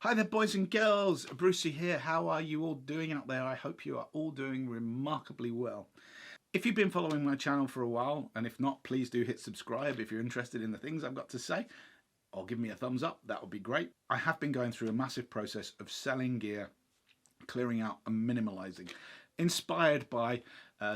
Hi there, boys and girls. Brucey here. How are you all doing out there? I hope you are all doing remarkably well. If you've been following my channel for a while, and if not, please do hit subscribe if you're interested in the things I've got to say, or give me a thumbs up. That would be great. I have been going through a massive process of selling gear, clearing out and minimalizing, inspired by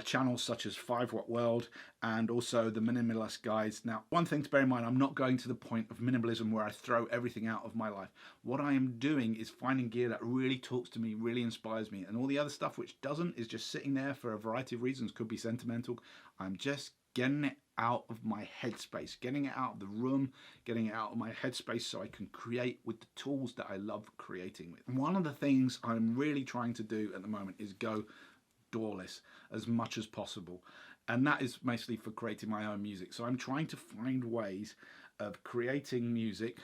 channels such as 5 Watt World and also the Minimalist Guides. Now, one thing to bear in mind, I'm not going to the point of minimalism where I throw everything out of my life. What I am doing is finding gear that really talks to me, really inspires me, and all the other stuff which doesn't is just sitting there for a variety of reasons. Could be sentimental. I'm just getting it out of my headspace, getting it out of the room, getting it out of my headspace so I can create with the tools that I love creating with. And one of the things I'm really trying to do at the moment is go doorless as much as possible, and that is mostly for creating my own music. So I'm trying to find ways of creating music.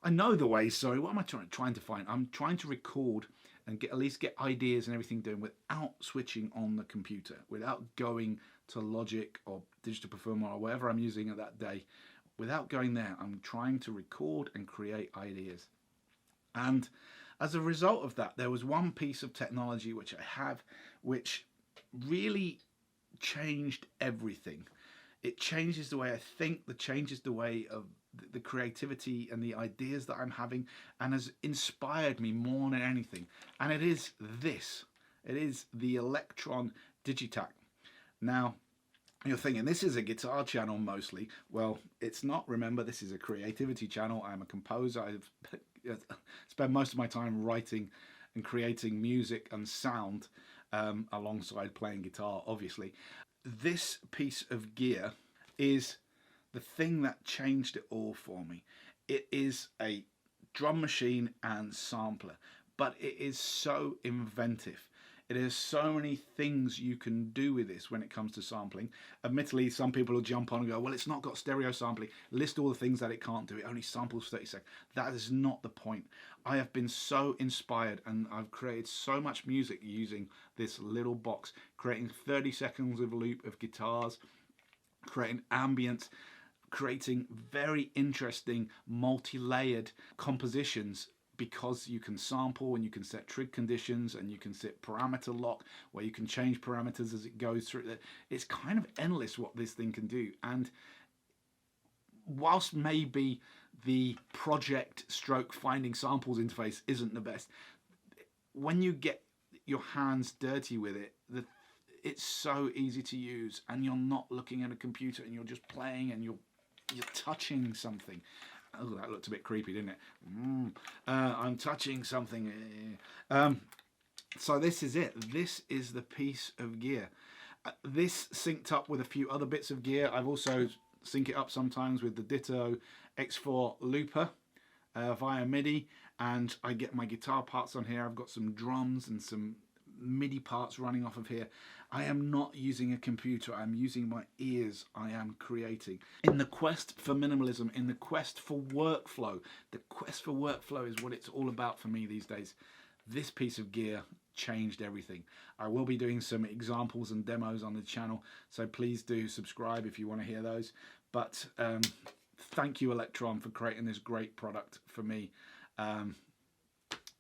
I know the ways, sorry, what am I trying to find? I'm trying to record and at least get ideas and everything doing without switching on the computer, without going to Logic or Digital Performer or whatever I'm using at that day. Without going there, I'm trying to record and create ideas. And as a result of that, there was one piece of technology which I have, which really changed everything. It changes the way I think, it changes the way of the creativity and the ideas that I'm having, and has inspired me more than anything. And it is this. It is the Elektron Digitakt. Now, you're thinking, this is a guitar channel mostly. Well, it's not. Remember, this is a creativity channel. I'm a composer. I've spend most of my time writing and creating music and sound alongside playing guitar, obviously. This piece of gear is the thing that changed it all for me. It is a drum machine and sampler, but it is so inventive. It has so many things you can do with this when it comes to sampling. Admittedly, some people will jump on and go, well, it's not got stereo sampling. List all the things that it can't do. It only samples 30 seconds. That is not the point. I have been so inspired, and I've created so much music using this little box, creating 30 seconds of loop of guitars, creating ambience, creating very interesting multi-layered compositions, because you can sample and you can set trig conditions and you can set parameter lock where you can change parameters as it goes through. It's kind of endless what this thing can do. And whilst maybe the project stroke finding samples interface isn't the best, when you get your hands dirty with it, it's so easy to use, and you're not looking at a computer and you're just playing and you're touching something. Oh, that looked a bit creepy, didn't it? I'm touching something. So this is it. This is the piece of gear. This synced up with a few other bits of gear. I've also synced it up sometimes with the Ditto X4 looper via MIDI, and I get my guitar parts on here. I've got some drums and some MIDI parts running off of here. I am not using a computer. I'm using my ears. I am creating. In the quest for minimalism, in the quest for workflow, the quest for workflow is what it's all about for me these days. This piece of gear changed everything. I will be doing some examples and demos on the channel, so please do subscribe if you want to hear those. But thank you, Elektron, for creating this great product for me.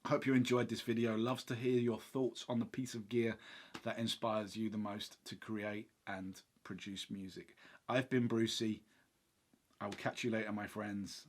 Hope you enjoyed this video. Loves to hear your thoughts on the piece of gear that inspires you the most to create and produce music. I've been Brucey. I will catch you later, my friends.